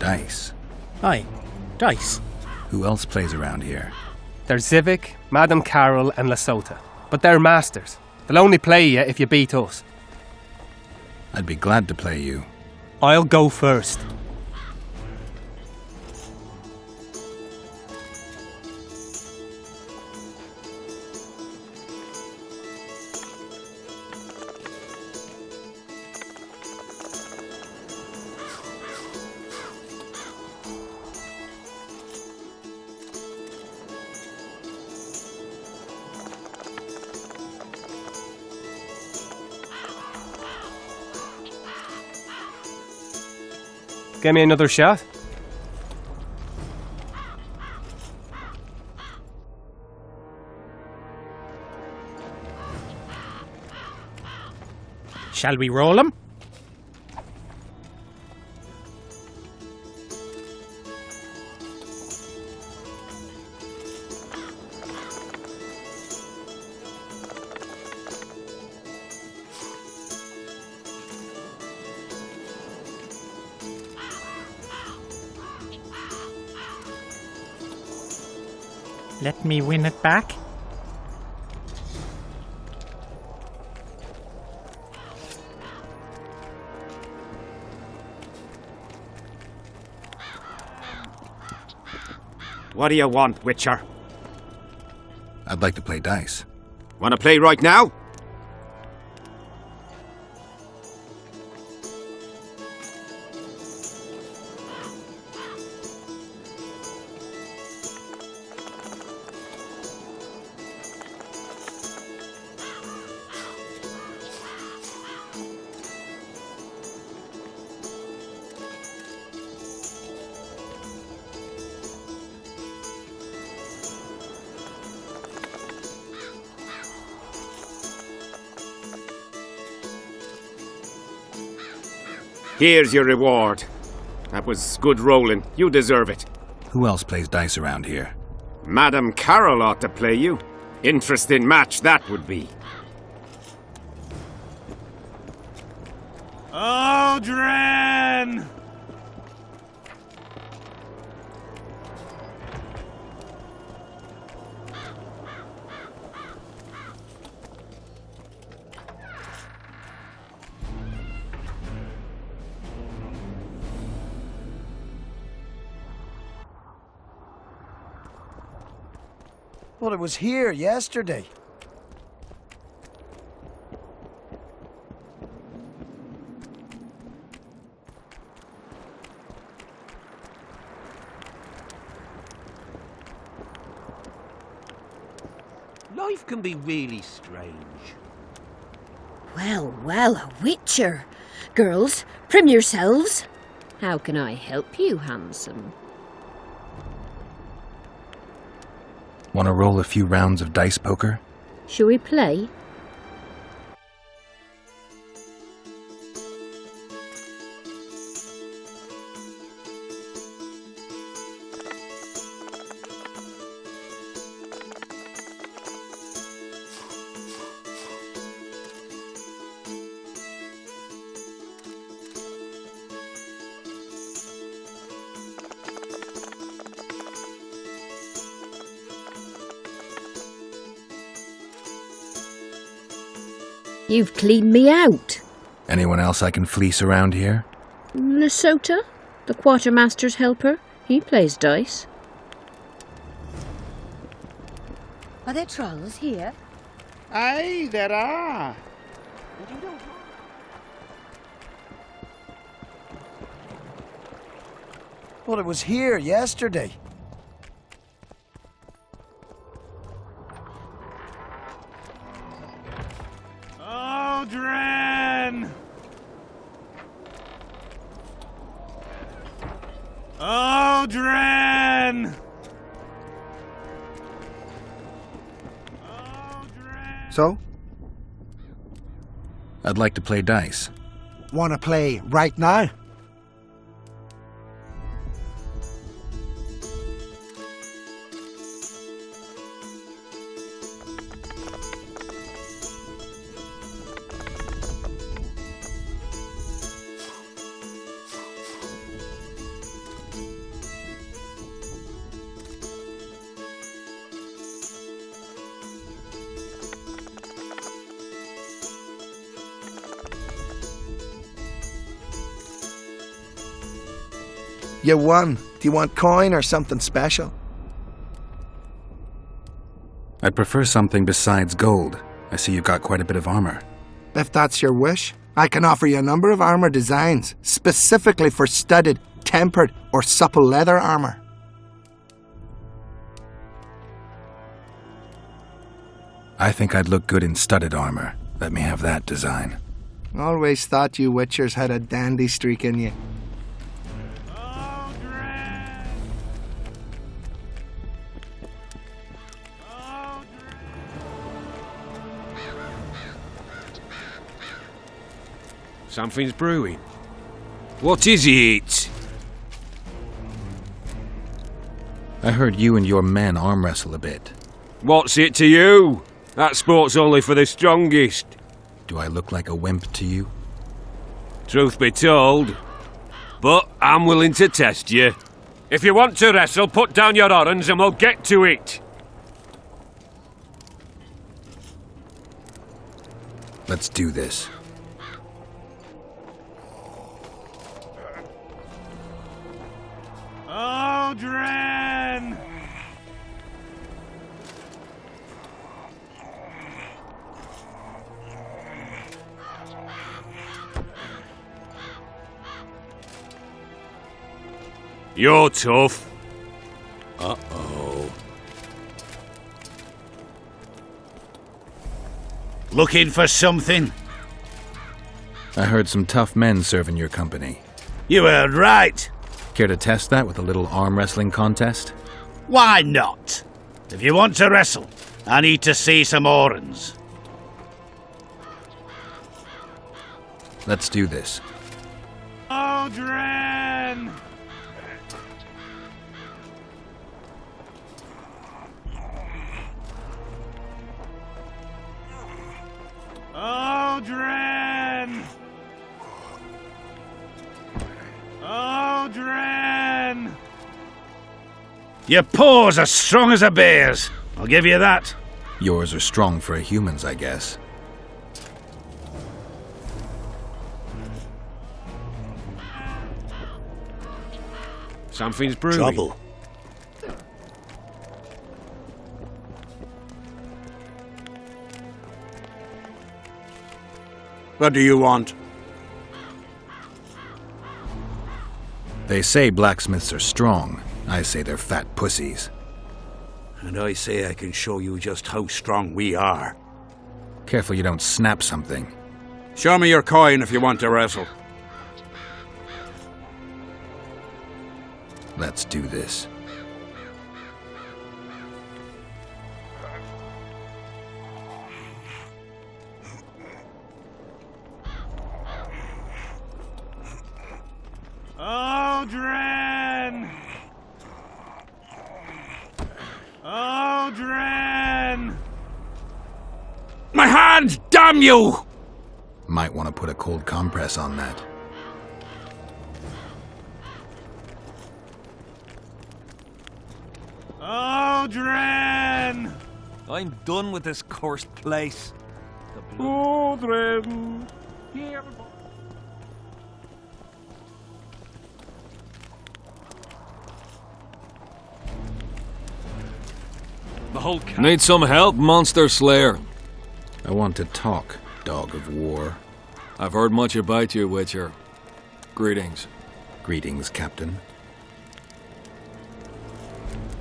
Dice. Aye, dice. Who else plays around here? There's Civic, Madame Carroll and Lesota. But they're masters. They'll only play you if you beat us. I'd be glad to play you. I'll go first. Give me another shot. Shall we roll 'em? Let me win it back. What do you want, Witcher? I'd like to play dice. Want to play right now? Here's your reward. That was good rolling. You deserve it. Who else plays dice around here? Madame Carroll ought to play you. Interesting match that would be. Aldrin! Well, it was here yesterday. Life can be really strange. Well, well, a witcher. Girls, prim yourselves. How can I help you, handsome? Want to roll a few rounds of dice poker? Shall we play? You've cleaned me out. Anyone else I can fleece around here? Lesota, the quartermaster's helper. He plays dice. Are there trolls here? Aye, there are. Well, it was here yesterday. Aldrin! Aldrin! So? I'd like to play dice. Want to play right now? You won. Do you want coin or something special? I'd prefer something besides gold. I see you got quite a bit of armor. If that's your wish, I can offer you a number of armor designs, specifically for studded, tempered, or supple leather armor. I think I'd look good in studded armor. Let me have that design. Always thought you Witchers had a dandy streak in you. Something's brewing. What is it? I heard you and your men arm wrestle a bit. What's it to you? That sport's only for the strongest. Do I look like a wimp to you? Truth be told. But I'm willing to test you. If you want to wrestle, put down your orange and we'll get to it. Let's do this. Aldrin! You're tough. Uh-oh. Looking for something? I heard some tough men serve in your company. You heard right. Care to test that with a little arm wrestling contest? Why not? If you want to wrestle, I need to see some horns. Let's do this. Aldrin! Aldrin! Aldrin! Your paws are strong as a bear's. I'll give you that. Yours are strong for a human's, I guess. Something's brewing. Trouble. What do you want? They say blacksmiths are strong. I say they're fat pussies. And I say I can show you just how strong we are. Careful you don't snap something. Show me your coin if you want to wrestle. Let's do this. Aldrin! Aldrin! My hand, damn you! Might want to put a cold compress on that. Aldrin! I'm done with this cursed place. Aldrin! The whole Need some help, Monster Slayer? I want to talk, dog of war. I've heard much about you, Witcher. Greetings. Greetings, Captain.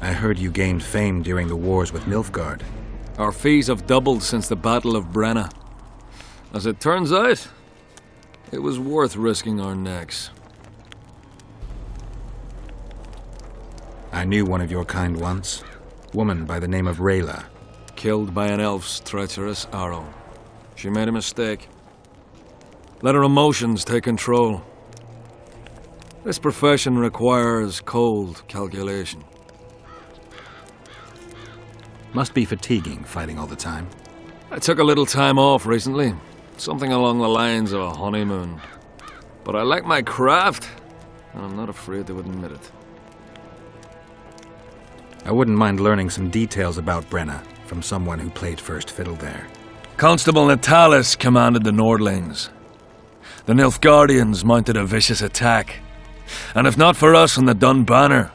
I heard you gained fame during the wars with Nilfgaard. Our fees have doubled since the Battle of Brenna. As it turns out, it was worth risking our necks. I knew one of your kind once. Woman by the name of Rayla. Killed by an elf's treacherous arrow. She made a mistake. Let her emotions take control. This profession requires cold calculation. Must be fatiguing, fighting all the time. I took a little time off recently. Something along the lines of a honeymoon. But I like my craft, and I'm not afraid to admit it. I wouldn't mind learning some details about Brenna from someone who played first fiddle there. Constable Natalis commanded the Nordlings. The Nilfgaardians mounted a vicious attack. And if not for us and the Dun Banner,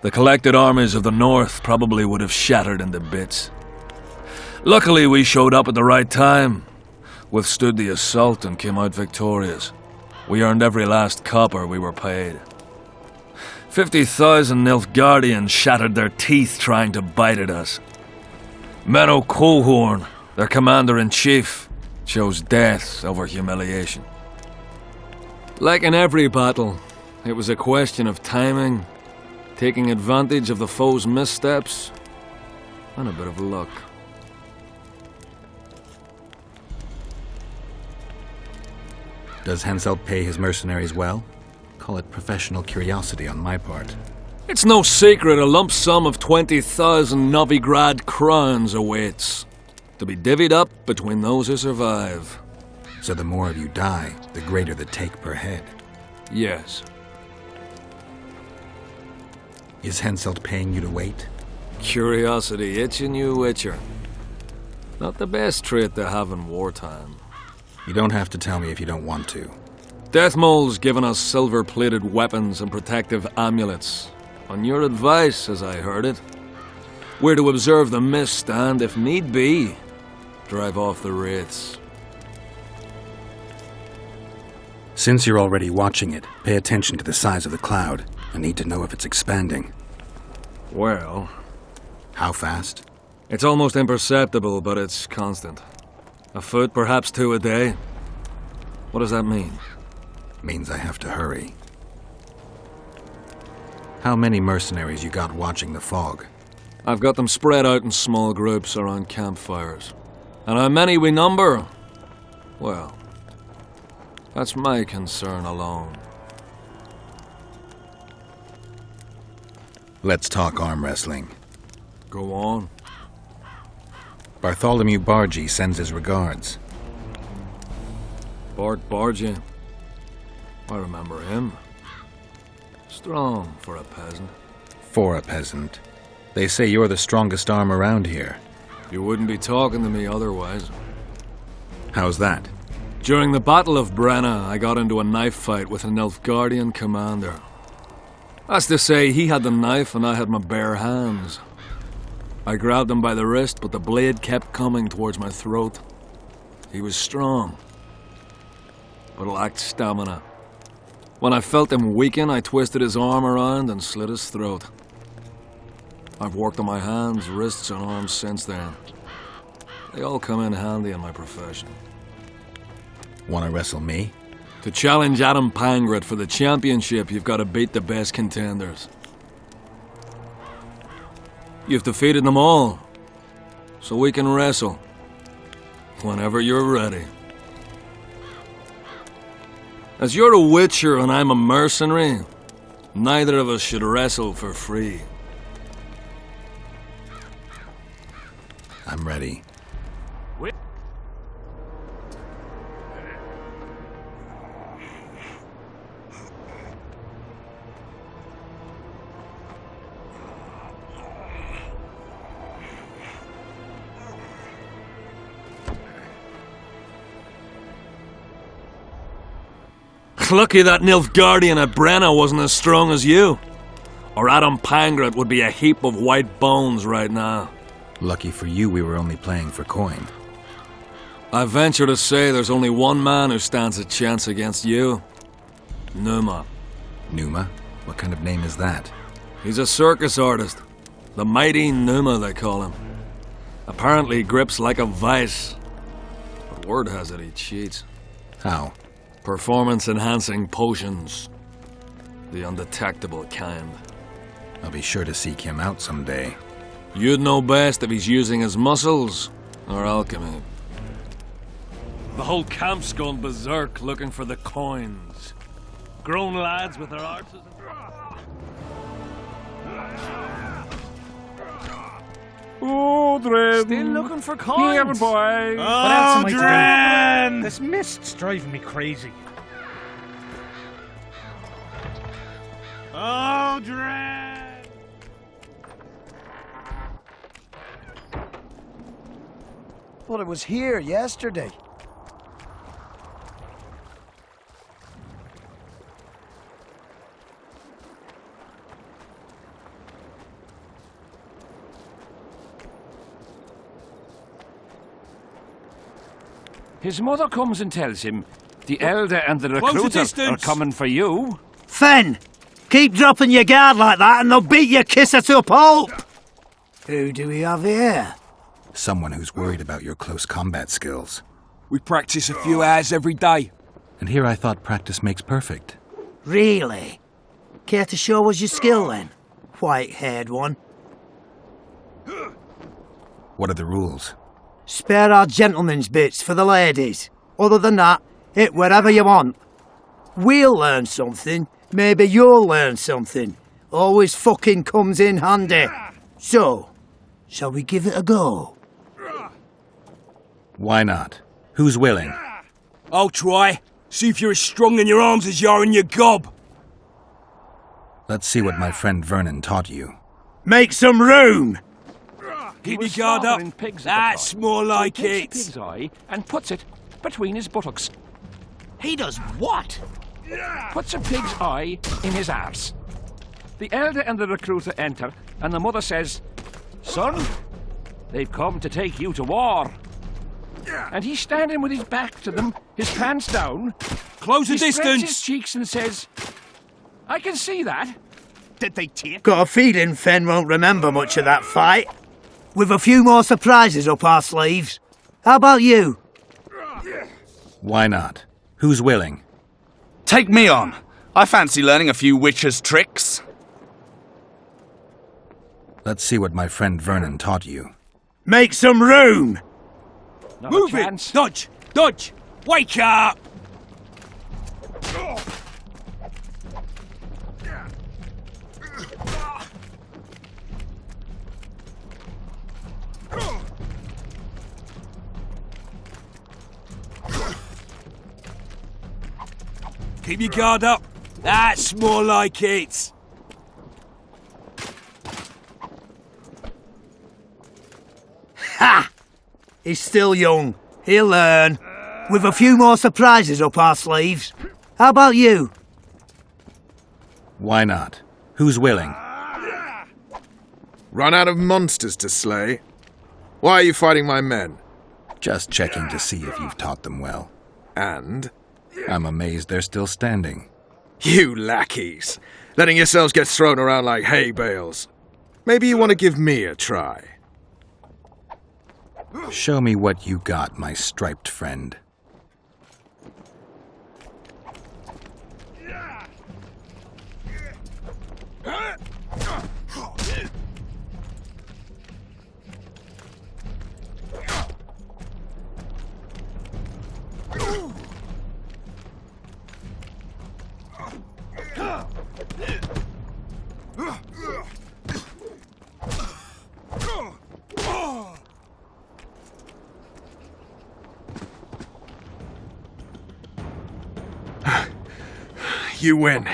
the collected armies of the North probably would have shattered into bits. Luckily, we showed up at the right time, withstood the assault and came out victorious. We earned every last copper we were paid. 50,000 Nilfgaardians shattered their teeth trying to bite at us. Menno Colehorn, their commander-in-chief, chose death over humiliation. Like in every battle, it was a question of timing, taking advantage of the foe's missteps, and a bit of luck. Does Henselt pay his mercenaries well? Call it professional curiosity on my part. It's no secret a lump sum of 20,000 Novigrad crowns awaits, to be divvied up between those who survive. So the more of you die, the greater the take per head. Yes. Is Henselt paying you to wait? Curiosity itching you, Witcher. Not the best trait to have in wartime. You don't have to tell me if you don't want to. Deathmole's given us silver-plated weapons and protective amulets. On your advice, as I heard it. We're to observe the mist and, if need be, drive off the wraiths. Since you're already watching it, pay attention to the size of the cloud. I need to know if it's expanding. Well... How fast? It's almost imperceptible, but it's constant. A foot, perhaps 2 a day. What does that mean? Means I have to hurry. How many mercenaries you got watching the fog? I've got them spread out in small groups around campfires. And how many we number? Well, that's my concern alone. Let's talk arm wrestling. Go on. Bartholomew Bargy sends his regards. Bart Bargy. I remember him. Strong for a peasant. For a peasant. They say you're the strongest arm around here. You wouldn't be talking to me otherwise. How's that? During the Battle of Brenna, I got into a knife fight with an Nilfgaardian commander. That's to say, he had the knife and I had my bare hands. I grabbed him by the wrist, but the blade kept coming towards my throat. He was strong, but lacked stamina. When I felt him weaken, I twisted his arm around and slit his throat. I've worked on my hands, wrists, and arms since then. They all come in handy in my profession. Wanna wrestle me? To challenge Adam Pangret for the championship, you've got to beat the best contenders. You've defeated them all, so we can wrestle. Whenever you're ready. As you're a witcher and I'm a mercenary, neither of us should wrestle for free. I'm ready. Lucky that Nilfgaardian at Brenna wasn't as strong as you. Or Adam Pangret would be a heap of white bones right now. Lucky for you, we were only playing for coin. I venture to say there's only one man who stands a chance against you. Numa. Numa? What kind of name is that? He's a circus artist. The mighty Numa, they call him. Apparently grips like a vice. But word has it he cheats. How? Performance-enhancing potions. The undetectable kind. I'll be sure to seek him out someday. You'd know best if he's using his muscles or alchemy. The whole camp's gone berserk looking for the coins. Grown lads with their arses. Still looking for coins. What else am I doing? This mist's driving me crazy. Well, it was here yesterday. His mother comes and tells him the elder and the Close the recruiter are distance. coming for you. Fen! Keep dropping your guard like that and they'll beat your kisser to a pulp! Who do we have here? Someone who's worried about your close combat skills. We practice a few hours every day. And here I thought practice makes perfect. Really? Care to show us your skill then? White-haired one. What are the rules? Spare our gentlemen's bits for the ladies. Other than that, hit wherever you want. We'll learn something. Maybe you'll learn something. Always fucking comes in handy. So, shall we give it a go? Why not? Who's willing? I'll try. See if you're as strong in your arms as you are in your gob. Let's see what my friend Vernon taught you. Make some room! Keep your guard up. That's more like it. Pig's eye and puts it between his buttocks. He does what? Puts a pig's eye in his arse. The elder and the recruiter enter, and the mother says, "Son, they've come to take you to war." And he's standing with his back to them, his pants down. Close the He spreads his distance. cheeks and says, "I can see that." Did they take? Got a feeling Fen won't remember much of that fight. With a few more surprises up our sleeves. How about you? Why not? Who's willing? Take me on. I fancy learning a few witches' tricks. Let's see what my friend Vernon taught you. Make some room! Not Move a it. chance. Dodge. Dodge. Wake up. Keep your guard up. That's more like it. Ha! He's still young. He'll learn. With a few more surprises up our sleeves. How about you? Why not? Who's willing? Run out of monsters to slay? Why are you fighting my men? Just checking to see if you've taught them well. And? I'm amazed they're still standing. You lackeys, letting yourselves get thrown around like hay bales. Maybe you want to give me a try. Show me what you got, my striped friend. You win.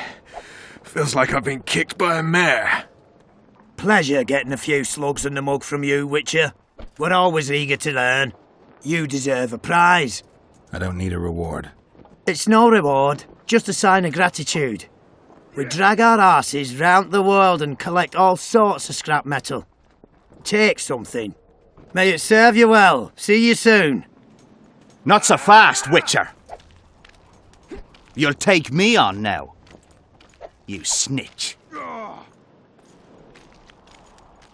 Feels like I've been kicked by a mare. Pleasure getting a few slugs in the mug from you, Witcher. We're always eager to learn. You deserve a prize. I don't need a reward. It's no reward, just a sign of gratitude. We drag our arses round the world and collect all sorts of scrap metal. Take something. May it serve you well. See you soon. Not so fast, Witcher. You'll take me on now. You snitch.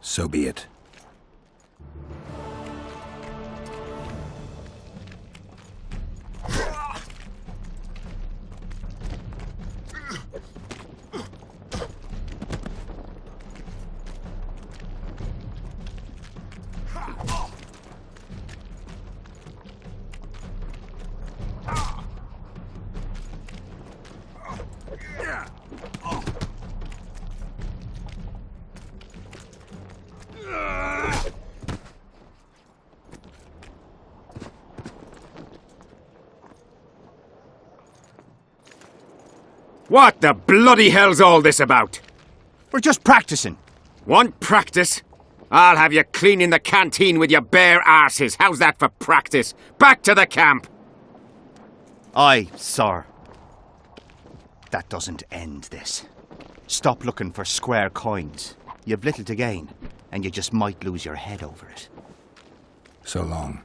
So be it. What the bloody hell's all this about? We're just practicing. Want practice? I'll have you cleaning the canteen with your bare arses. How's that for practice? Back to the camp! Aye, sir. That doesn't end this. Stop looking for square coins. You've little to gain, and you just might lose your head over it. So long.